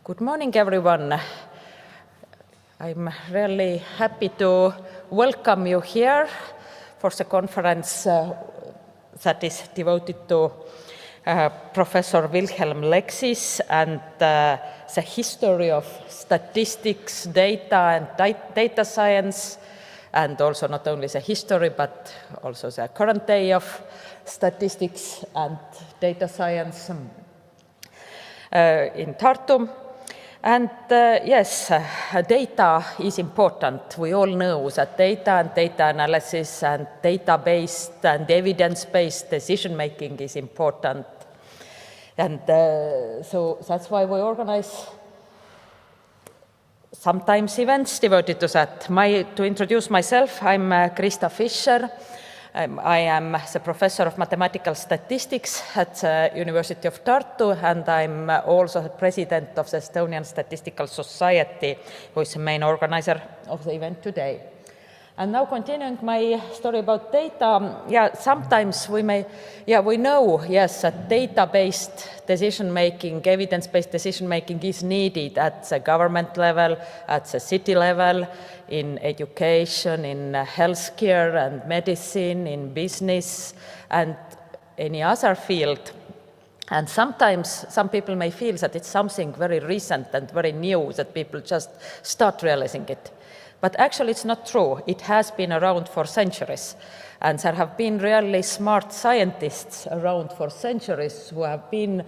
Good morning, everyone. I'm really happy to welcome you here for the conference that is devoted to Professor Wilhelm Lexis and the history of statistics, data, and data science, and also not only the history, but also the current day of statistics and data science in Tartu. And yes, data is important. We all know that data and data analysis and data-based and evidence-based decision-making is important. And so that's why we organize sometimes events devoted to that. To introduce myself, I'm Krista Fischer. I am the professor of mathematical statistics at the University of Tartu, and I'm also the president of the Estonian Statistical Society, who is the main organizer of the event today. And now continuing my story about data, sometimes we know, that data-based decision-making, evidence-based decision-making is needed at the government level, at the city level, in education, in healthcare and medicine, in business, and any other field. And sometimes some people may feel that it's something very recent and very new, that people just start realizing it. But actually, it's not true. It has been around for centuries. And there have been really smart scientists around for centuries who have been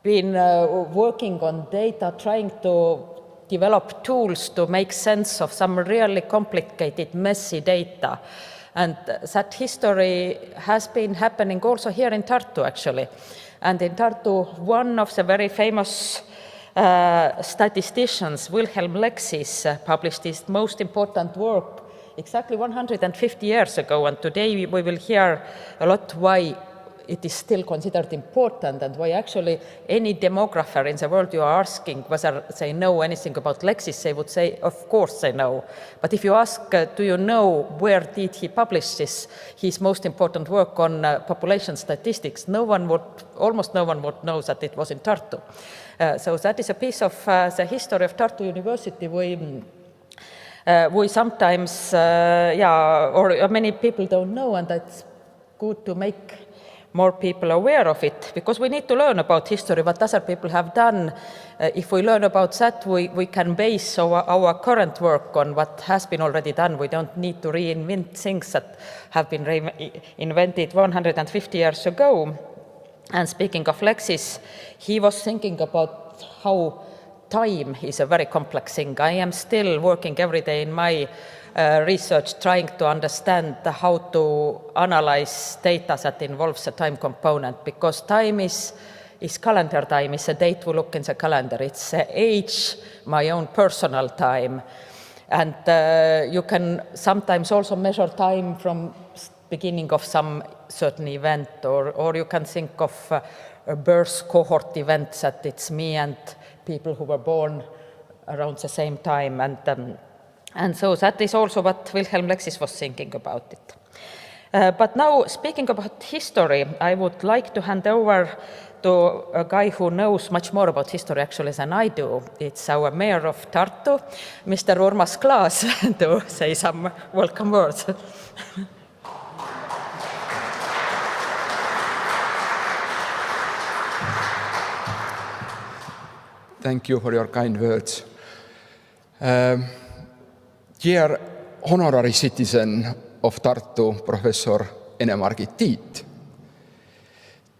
working on data, trying to develop tools to make sense of some really complicated, messy data. And that history has been happening also here in Tartu, actually. And in Tartu, one of the very famous statisticians, Wilhelm Lexis, published his most important work exactly 150 years ago. And today we will hear a lot why it is still considered important and why actually any demographer in the world you are asking whether they know anything about Lexis, they would say, of course they know. But if you ask, do you know where did he publish his most important work on population statistics, almost no one would know that it was in Tartu. So that is a piece of the history of Tartu University. We sometimes, or many people don't know, and it's good to make more people aware of it, because we need to learn about history, what other people have done. If we learn about that, we can base our current work on what has been already done. We don't need to reinvent things that have been invented 150 years ago. And speaking of Lexis, he was thinking about how time is a very complex thing. I am still working every day in my research trying to understand how to analyze data that involves the time component, because time is calendar time, is a date we look in the calendar. It's age, my own personal time. And you can sometimes also measure time from beginning of some certain event, or you can think of a birth cohort event, that it's me and people who were born around the same time. And so that is also what Wilhelm Lexis was thinking about it. But now, speaking about history, I would like to hand over to a guy who knows much more about history actually than I do. It's our mayor of Tartu, Mr. Urmas Klaas, to say some welcome words. Thank you for your kind words. Dear honorary citizen of Tartu, Professor Ene-Margit Tiit,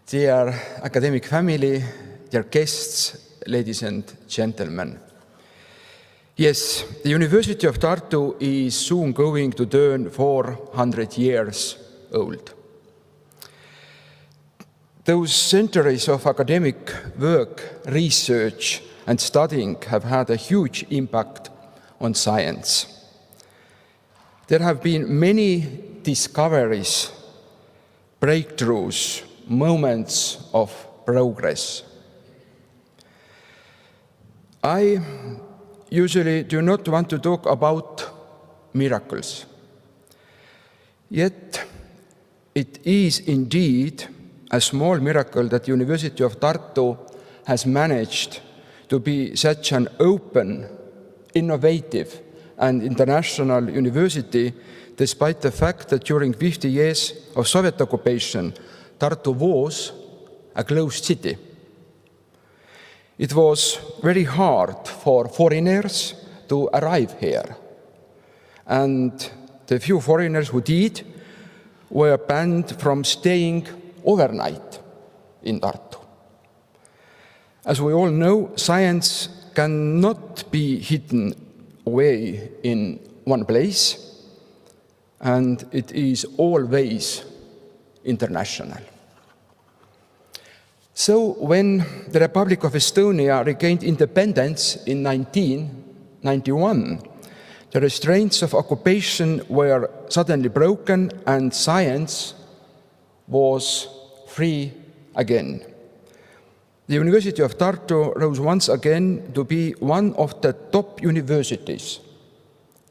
dear academic family, dear guests, ladies and gentlemen. Yes, the University of Tartu is soon going to turn 400 years old. Those centuries of academic work, research, and studying have had a huge impact on science. There have been many discoveries, breakthroughs, moments of progress. I usually do not want to talk about miracles. Yet it is indeed a small miracle that University of Tartu has managed to be such an open, innovative, and international university, despite the fact that during 50 years of Soviet occupation, Tartu was a closed city. It was very hard for foreigners to arrive here, and the few foreigners who did were banned from staying overnight in Tartu. As we all know, science cannot be hidden away in one place, and it is always international. So when the Republic of Estonia regained independence in 1991, the restraints of occupation were suddenly broken and science was free again. The University of Tartu rose once again to be one of the top universities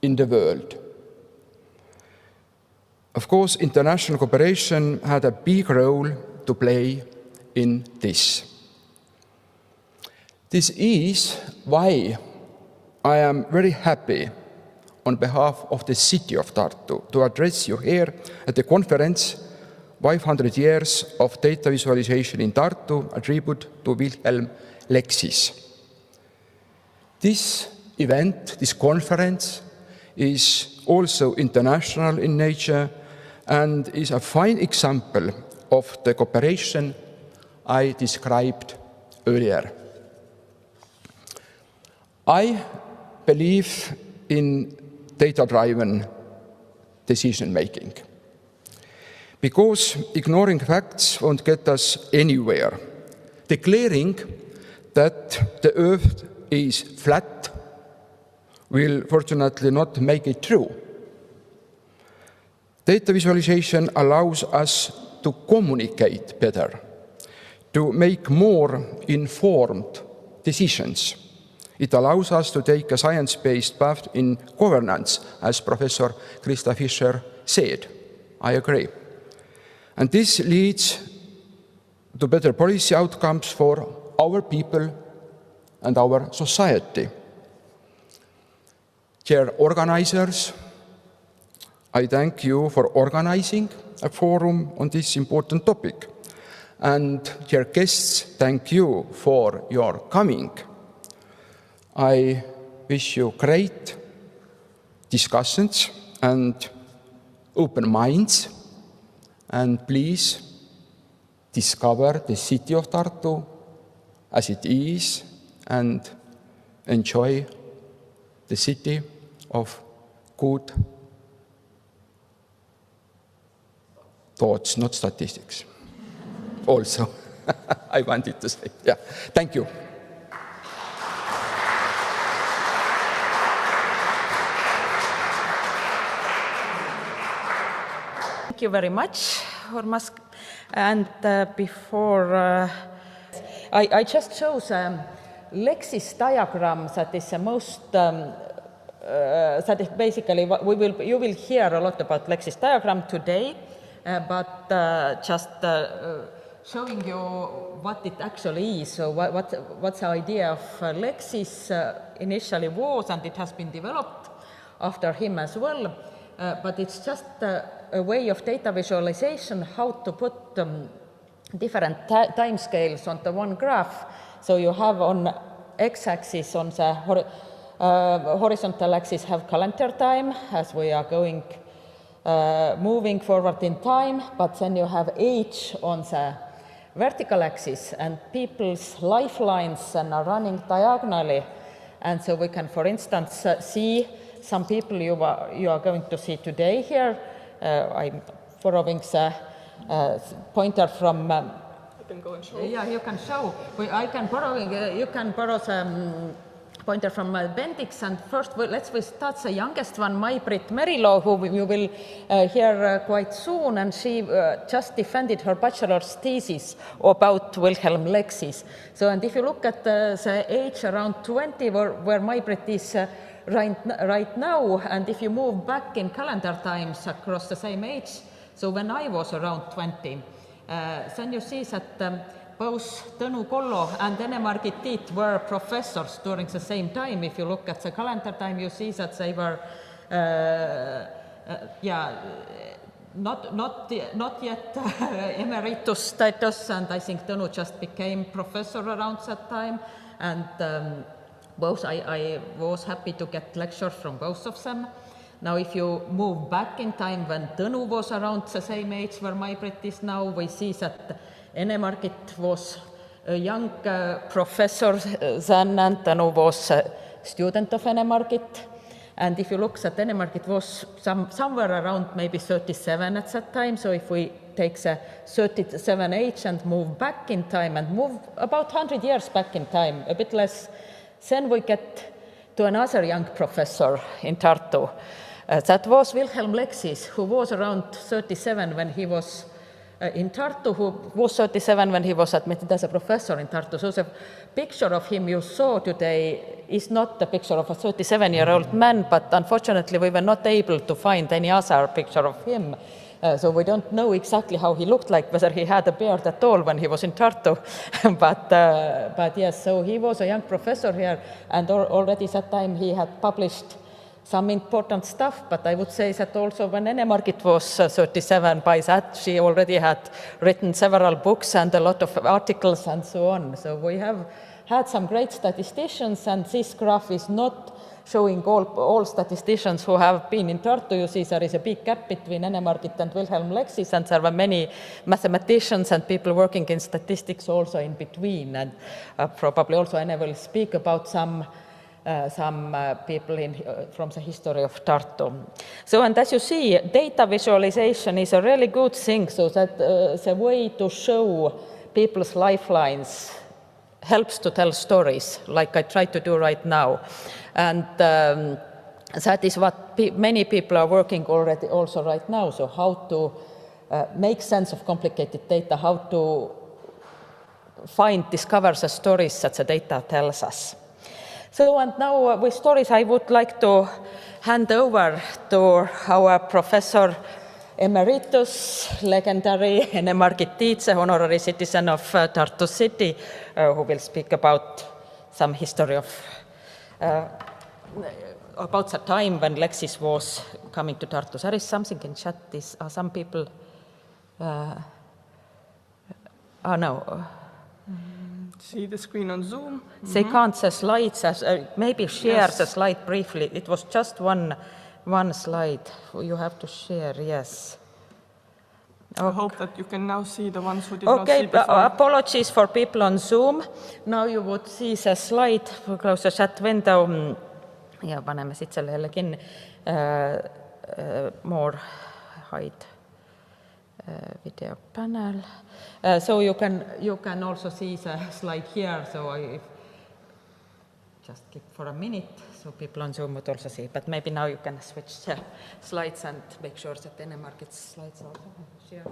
in the world. Of course, international cooperation had a big role to play in this. This is why I am very happy on behalf of the city of Tartu to address you here at the conference 500 Years of Data Visualization in Tartu, a tribute to Wilhelm Leksis. This event, this conference, is also international in nature and is a fine example of the cooperation I described earlier. I believe in data-driven decision-making, because ignoring facts won't get us anywhere. Declaring that the Earth is flat will fortunately not make it true. Data visualization allows us to communicate better, to make more informed decisions. It allows us to take a science-based path in governance, as Professor Krista Fischer said. I agree. And this leads to better policy outcomes for our people and our society. Dear organizers, I thank you for organizing a forum on this important topic. And dear guests, thank you for your coming. I wish you great discussions and open minds, and please discover the city of Tartu as it is and enjoy the city of good thoughts, not statistics. Also, I wanted to say, yeah, thank you. Thank you very much, Urmas. And before, I just chose Leksis diagram that is the most, that is basically, you will hear a lot about Leksis diagram today, but just showing you what it actually is. So what's the idea of Leksis initially was, and it has been developed after him as well. But it's just a way of data visualization, how to put different time scales on the one graph. So you have on x-axis, on the horizontal axis, have calendar time, as we are going moving forward in time, but then you have age on the vertical axis, and people's lifelines are running diagonally. And so we can, for instance, see some people you are going to see today here. I'm borrowing the pointer from... I can go and show. Yeah, you can show. I can borrow, you can borrow the pointer from Bendix. And first, let's start the youngest one, Mai-Britt Merilo, who you will hear quite soon. And she just defended her bachelor's thesis about Wilhelm Leksis. So, and if you look at the age around 20, where Mai-Britt is right now, and if you move back in calendar times across the same age, so when I was around 20, then you see that both Tõnu Kollo and Ene-Margit Tiit were professors during the same time. If you look at the calendar time, you see that they were, not yet emeritus status, and I think Tõnu just became professor around that time. And both, I was happy to get lectures from both of them. Now, if you move back in time when Tõnu was around the same age where Mai-Britt is now, we see that Ene-Margit was a young professor then, and Tõnu was a student of Ene-Margit. And if you look at Ene-Margit was somewhere around maybe 37 at that time. So if we take the 37 age and move back in time and move about 100 years back in time, a bit less, then we get to another young professor in Tartu. That was Wilhelm Leksis, who was around 37 when he was in Tartu, who was 37 when he was admitted as a professor in Tartu. So the picture of him you saw today is not the picture of a 37-year-old man, but unfortunately we were not able to find any other picture of him. So we don't know exactly how he looked like, whether he had a beard at all when he was in Tartu. but yes, so he was a young professor here, and already at that time he had published some important stuff, but I would say that also when Ene-Margit was 37, by that she already had written several books and a lot of articles and so on. So we have had some great statisticians, and this graph is not showing all statisticians who have been in Tartu. You see there is a big gap between Ene-Margit and Wilhelm Leksis, and there were many mathematicians and people working in statistics also in between. And probably also Ene will speak about some people from the history of Tartu. So, and as you see, data visualization is a really good thing, so that the way to show people's lifelines helps to tell stories, like I try to do right now. And that is what many people are working already also right now. So how to make sense of complicated data, how to discover the stories that the data tells us. So, and now with stories, I would like to hand over to our Professor Emeritus, legendary Ene-Margit Tiit, the honorary citizen of Tartu City, who will speak about some history of about the time when Leksis was coming to Tartu. There is something in chat. Are some people? No. See the screen on Zoom. They can't the slides. Maybe share the slide briefly. It was just one slide. You have to share, yes. I hope that you can now see the ones who did not see before. Okay, apologies for people on Zoom. Now you would see the slide. Close the chat window. Ja paneme siit selle jälle kinni. More hide video panel. So you can also see the slide here. So I just keep for a minute so people on Zoom would also see. But maybe now you can switch the slides and make sure that Ene-Margit's slides are also shared.